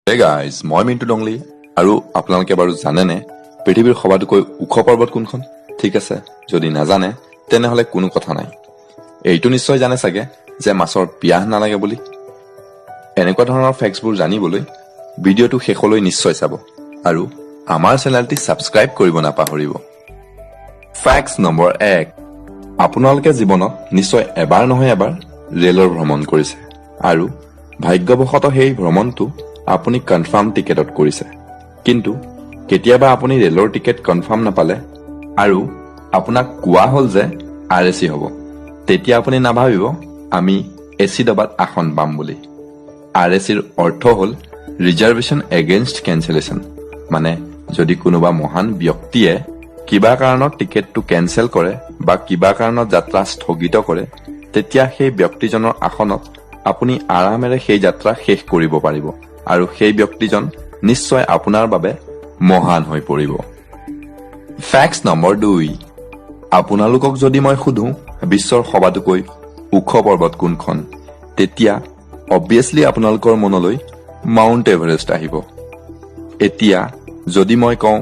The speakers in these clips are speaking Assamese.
হে গাইজ, মই মিণ্টু ডংলি আৰু আপোনালোকে বাৰু জানেনে পৃথিৱীৰ সবাতোকৈ ওখ পৰ্বত কোনখন? ঠিক আছে, যদি নাজানে তেনেহলে কোনো কথা নাই। এইটো নিশ্চয় জানে চাগে যে মাছৰ পিয়াহ নালাগে বুলি। এনেকুৱা ধৰণৰ ফেক্টছবোৰ জানিবলৈ ভিডিঅ'টো শেষলৈ নিশ্চয় চাব আৰু আমাৰ চেনেলটি ছাবস্ক্ৰাইব কৰিব নাপাহৰিব। ফেক্টছ নম্বৰ 1, আপোনালোকে জীৱনত নিশ্চয় এবাৰ নহয় এবাৰ ৰেলৰ ভ্ৰমণ কৰিছে আৰু ভাগ্যবশতঃ সেই ভ্ৰমণটো আপুনি কনফাৰ্ম টিকেটত কৰিছে। কিন্তু কেতিয়াবা আপুনি ৰেলৰ টিকেট কনফাৰ্ম নাপালে আৰু আপোনাক কোৱা হ'ল যে RAC হ'ব, তেতিয়া আপুনি নাভাবিব আমি AC ডবাত আসন পাম বুলি। RACৰ অৰ্থ হ'ল ৰিজাৰ্ভেশ্যন এগেইনষ্ট কেঞ্চেলেশ্যন, মানে যদি কোনোবা মহান ব্যক্তিয়ে কিবা কাৰণত টিকেটটো কেঞ্চেল কৰে বা কিবা কাৰণত যাত্ৰা স্থগিত কৰে, তেতিয়া সেই ব্যক্তিজনৰ আসনত আপুনি আৰামেৰে সেই যাত্ৰা শেষ কৰিব পাৰিব আৰু সেই ব্যক্তিজন নিশ্চয় আপোনাৰ বাবে মহান হৈ পৰিব। ফেক্টছ নম্বৰ 2, আপোনালোকক যদি মই সুধো বিশ্বৰ সবাতোকৈ ওখ পৰ্বত কোনখন, তেতিয়া অবভিয়াছলি আপোনালোকৰ মনলৈ মাউণ্ট এভাৰেষ্ট আহিব। এতিয়া যদি মই কওঁ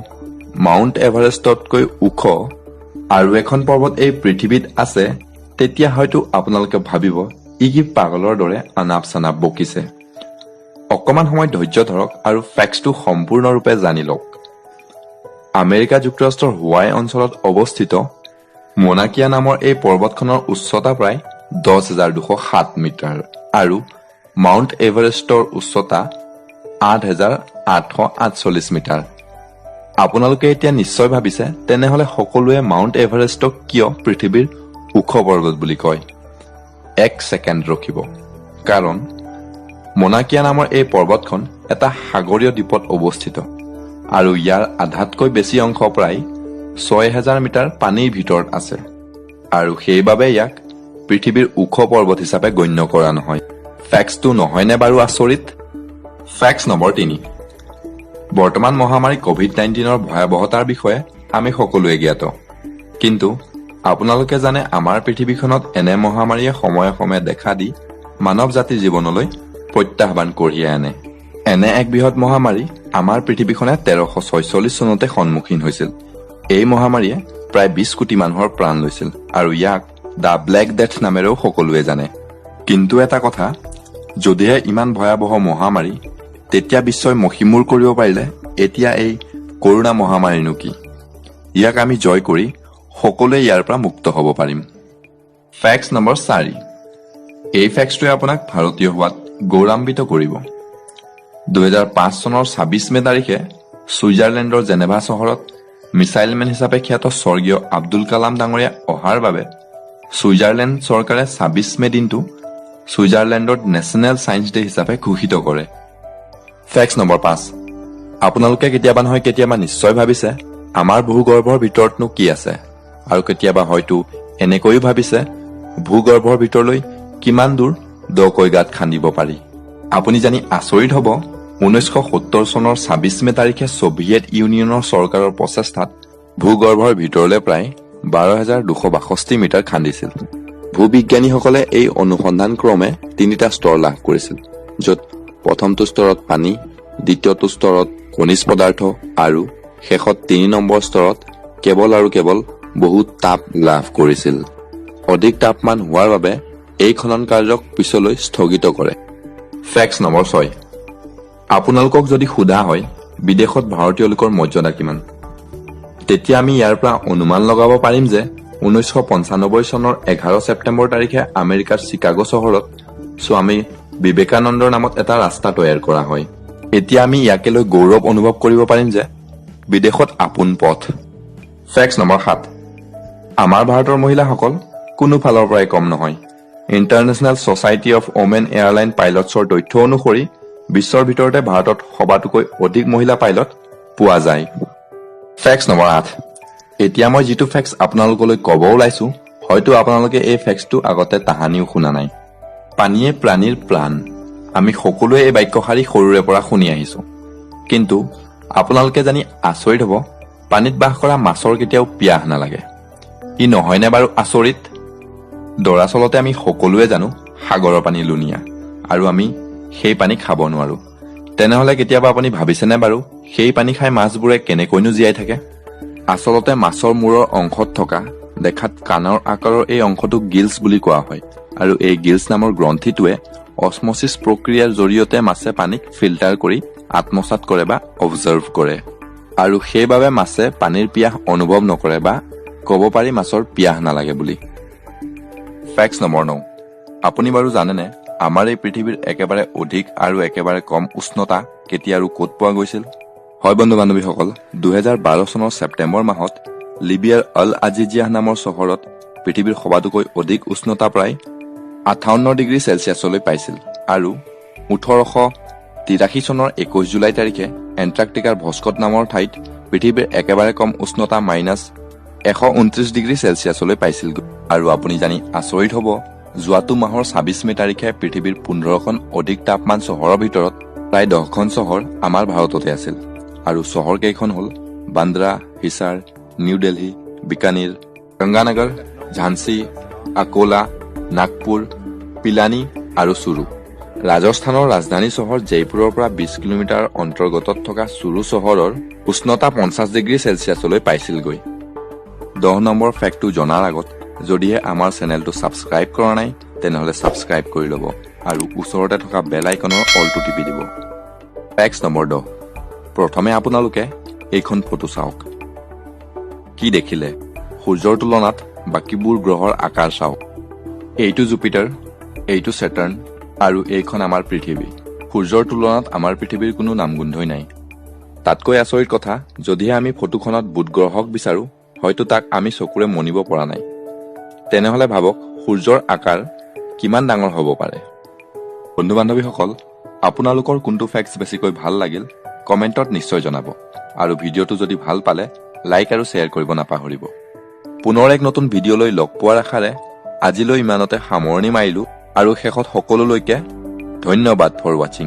মাউণ্ট এভাৰেষ্টতকৈ ওখ আৰু এখন পৰ্বত এই পৃথিৱীত আছে, তেতিয়া হয়তো আপোনালোকে ভাবিব ই কি পাগলৰ দৰে আনাপ চানাপ বকিছে। অকমান সময় ধৈৰ্য ধৰক আৰু ফেক্টছটো সম্পূৰ্ণৰূপে জানি লওক। আমেৰিকা যুক্তৰাষ্ট্ৰৰ হোৱাই অঞ্চলত অৱস্থিত মোনাকিয়া নামৰ এই পৰ্বতখনৰ উচ্চতা প্ৰায় 10,207 মিটাৰ আৰু মাউণ্ট এভাৰেষ্টৰ উচ্চতা 8,848 মিটাৰ। আপোনালোকে এতিয়া নিশ্চয় ভাবিছে তেনেহলে সকলোৱে মাউণ্ট এভাৰেষ্টক কিয় পৃথিৱীৰ ওখ পৰ্বত বুলি কয়। এক ছেকেণ্ড ৰখিব, কাৰণ মোনাকিয়া নামৰ এই পৰ্বতখন এটা সাগৰীয় দ্বীপত অৱস্থিত আৰু ইয়াৰ আধাতকৈ বেছি অংশ প্ৰায় 6,000 মিটাৰ পানীৰ ভিতৰত আছে আৰু সেইবাবে ইয়াক পৃথিৱীৰ ওখ পৰ্বত হিচাপে গণ্য কৰা নহয়। ফেক্টছটো নহয়নে বাৰু আচৰিত? ফেক্টছ নম্বৰ 3, বৰ্তমান মহামাৰী COVID-19ৰ ভয়াৱহতাৰ বিষয়ে আমি সকলোৱে জ্ঞাত, কিন্তু আপোনালোকে জানে আমাৰ পৃথিৱীখনত এনে মহামাৰীয়ে সময়ে সময়ে দেখা দি মানৱ জাতিৰ জীৱনলৈ প্ৰত্যাহ্বান কঢ়িয়াই আনে। এনে এক বৃহৎ মহামাৰী আমাৰ পৃথিৱীখনে 1346 চনতে সন্মুখীন হৈছিল। এই মহামাৰীয়ে প্ৰায় 20 কোটি মানুহৰ প্ৰাণ লৈছিল আৰু ইয়াক দ্য ব্লেক ডেথ নামেৰেও সকলোৱে জানে। কিন্তু এটা কথা, যদিহে ইমান ভয়াৱহ মহামাৰী তেতিয়া বিশ্বই মষিমূৰ কৰিব পাৰিলে, এতিয়া এই কৰোণা মহামাৰীনো কি? ইয়াক আমি জয় কৰি সকলোৱে ইয়াৰ পৰা মুক্ত হ'ব পাৰিম। ফেক্টছ নম্বৰ 4, এই ফেক্টছটোৱে আপোনাক ভাৰতীয় হোৱাত গৌৰৱান্বিত কৰিব। 2005 চনৰ 26 মে তাৰিখে ছুইজাৰলেণ্ডৰ জেনেভা চহৰত মিছাইল মেন হিচাপে খ্যাত স্বৰ্গীয় আব্দুল কালাম ডাঙৰীয়া অহাৰ বাবে ছুইজাৰলেণ্ড চৰকাৰে 26 মে দিনটো ছুইজাৰলেণ্ডৰ নেশ্যনেল ছায়েন্স ডে হিচাপে ঘোষিত কৰে। ফেক্টছ নম্বৰ 5, আপোনালোকে কেতিয়াবা নহয় কেতিয়াবা নিশ্চয় ভাবিছে আমাৰ ভূগৰ্ভৰ ভিতৰতনো কি আছে, আৰু কেতিয়াবা হয়তো এনেকৈও ভাবিছে ভূগৰ্ভৰ ভিতৰলৈ কিমান দূৰ দকৈ গাঁত খান্দিব পাৰি। আপুনি জানি আচৰিত হ'ব 1970 চনৰ 26 মে তাৰিখে ছভিয়েট ইউনিয়নৰ চৰকাৰৰ প্ৰচেষ্টাত ভূগৰ্ভৰ ভিতৰলৈ প্ৰায় 12,262 মিটাৰ খান্দিছিল। ভূবিজ্ঞানীসকলে এই অনুসন্ধান ক্ৰমে 3টা স্তৰ লাভ কৰিছিল, য'ত প্ৰথমটো স্তৰত পানী, দ্বিতীয়টো স্তৰত খনিজ পদাৰ্থ আৰু শেষত 3 নম্বৰ স্তৰত কেৱল আৰু কেৱল বহুত তাপ লাভ কৰিছিল। অধিক তাপমান হোৱাৰ বাবে এই খনন কাৰ্যক পিছলৈ স্থগিত কৰে। ফেক্টছ নম্বৰ 6, আপোনালোকক যদি সোধা হয় বিদেশত ভাৰতীয় লোকৰ মৰ্যাদা কিমান, তেতিয়া আমি ইয়াৰ পৰা অনুমান লগাব পাৰিম যে 1995 চনৰ 11 ছেপ্টেম্বৰ তাৰিখে আমেৰিকাৰ চিকাগো চহৰত স্বামী বিবেকানন্দৰ নামত এটা ৰাস্তা তৈয়াৰ কৰা হয়। এতিয়া আমি ইয়াকে লৈ গৌৰৱ অনুভৱ কৰিব পাৰিম যে বিদেশত আপোন পথ। ফেক্টছ নম্বৰ 7, আমাৰ ভাৰতৰ মহিলাসকল কোনো ফালৰ পৰাই কম নহয়। International society of women airline পাইলটছৰ তথ্য অনুসৰি বিশ্বৰ ভিতৰতে ভাৰতত সবাতোকৈ অধিক মহিলা পাইলট পোৱা যায়। ফেক্টছ নম্বৰ 8, এতিয়া মই যিটো ফেক্টছ আপোনালোকলৈ ক'ব ওলাইছো, হয়তো আপোনালোকে এই ফেক্টছটো আগতে তাহানিও শুনা নাই। পানীয়ে প্ৰাণীৰ প্ৰাণ, আমি সকলোৱে এই বাক্যশাৰী সৰুৰে পৰা শুনি আহিছো। কিন্তু আপোনালোকে জানি আচৰিত হ'ব পানীত বাস কৰা মাছৰ কেতিয়াও পিয়াহ নালাগে। ই নহয়নে বাৰু আচৰিত? দৰাচলতে আমি সকলোৱে জানো সাগৰৰ পানী লুণীয়া আৰু আমি সেই পানী খাব নোৱাৰো, তেনেহলে কেতিয়াবা আপুনি ভাবিছেনে বাৰু সেই পানী খাই মাছবোৰে কেনেকৈনো জীয়াই থাকে? আচলতে মাছৰ মূৰৰ অংশত থকা দেখাত কাণৰ আকাৰৰ এই অংশটোক গিলছ বুলি কোৱা হয় আৰু এই গিলছ নামৰ গ্ৰন্থিটোৱে অছমছিছ প্ৰক্ৰিয়াৰ জৰিয়তে মাছে পানীক ফিল্টাৰ কৰি আত্মসাৎ কৰে বা অবজাৰ্ভ কৰে আৰু সেইবাবে মাছে পানীৰ পিয়াহ অনুভৱ নকৰে বা ক'ব পাৰি মাছৰ পিয়াহ নালাগে বুলি। Fact number 9। আপুনি বাৰু জানেনে আমাৰ এই পৃথিৱীৰ একেবাৰে অধিক আৰু একেবাৰে কম উষ্ণতা কেতিয়া আৰু ক'ত পোৱা গৈছিল? হয় বন্ধু বান্ধৱীসকল, 2012 চনৰ ছেপ্টেম্বৰ মাহত লিবিয়াৰ আল আজিজিয়াহ নামৰ চহৰত পৃথিৱীৰ সবাতোকৈ অধিক উষ্ণতা প্ৰায় 58 ডিগ্ৰী চেলছিয়াছলৈ পাইছিল আৰু 1883 চনৰ 21 জুলাই তাৰিখে এণ্টাৰ্কটিকাৰ ভস্কট নামৰ ঠাইত পৃথিৱীৰ একেবাৰে কম উষ্ণতা -129 ডিগ্ৰী চেলছিয়াছলৈ পাইছিল। আৰু আপুনি জানি আচৰিত হ'ব, যোৱাটো মাহৰ 26 মে তাৰিখে পৃথিৱীৰ 15খন অধিক তাপমান চহৰৰ ভিতৰত প্ৰায় 10খন চহৰ আমাৰ ভাৰততে আছিল আৰু চহৰ কেইখন হ'ল বান্দ্ৰা, হিছাৰ, নিউ দিল্লী, বিকানীৰ, গংগানগৰ, ঝান্সী, আকোলা, নাগপুৰ, পিলানী আৰু চুৰু। ৰাজস্থানৰ ৰাজধানী চহৰ জয়পুৰৰ পৰা 20 কিলোমিটাৰ অন্তৰ্গতত থকা চুৰু চহৰৰ উষ্ণতা 50 ডিগ্ৰী চেলছিয়াছলৈ পাইছিলগৈ। 10 নম্বৰ ফেক্টটো জনাৰ আগত যদিহে আমাৰ চেনেলটো ছাবস্ক্ৰাইব কৰা নাই তেনেহলে ছাবস্ক্ৰাইব কৰি ল'ব আৰু ওচৰতে থকা বেল আইকনৰ অলটো টিপি দিব। Fact number 10। প্ৰথমে আপোনালোকে এইখন ফটো চাওক। কি দেখিলে? সূৰ্যৰ তুলনাত বাকীবোৰ গ্ৰহৰ আকাৰ চাওক। এইটো জুপিটাৰ, এইটো ছেটাৰ্ণ আৰু এইখন আমাৰ পৃথিৱী। সূৰ্যৰ তুলনাত আমাৰ পৃথিৱীৰ কোনো নামগোন্ধই নাই। তাতকৈ আচৰিত কথা, যদিহে আমি ফটোখনত বুধ গ্ৰহক বিচাৰো হয়তো তাক আমি চকুৰে মনিব পৰা নাই। তেনেহলে ভাবক সূৰ্যৰ আকাৰ কিমান ডাঙৰ হ'ব পাৰে। বন্ধু বান্ধৱীসকল, আপোনালোকৰ কোনটো ফেক্টছ বেছিকৈ ভাল লাগিল কমেণ্টত নিশ্চয় জনাব আৰু ভিডিঅ'টো যদি ভাল পালে লাইক আৰু শ্বেয়াৰ কৰিব নাপাহৰিব। পুনৰ এক নতুন ভিডিঅ'লৈ লগ পোৱাৰ আশাৰে আজিলৈ ইমানতে সামৰণি মাৰিলো আৰু শেষত সকলোলৈকে ধন্যবাদ ফৰ ৱাচিং।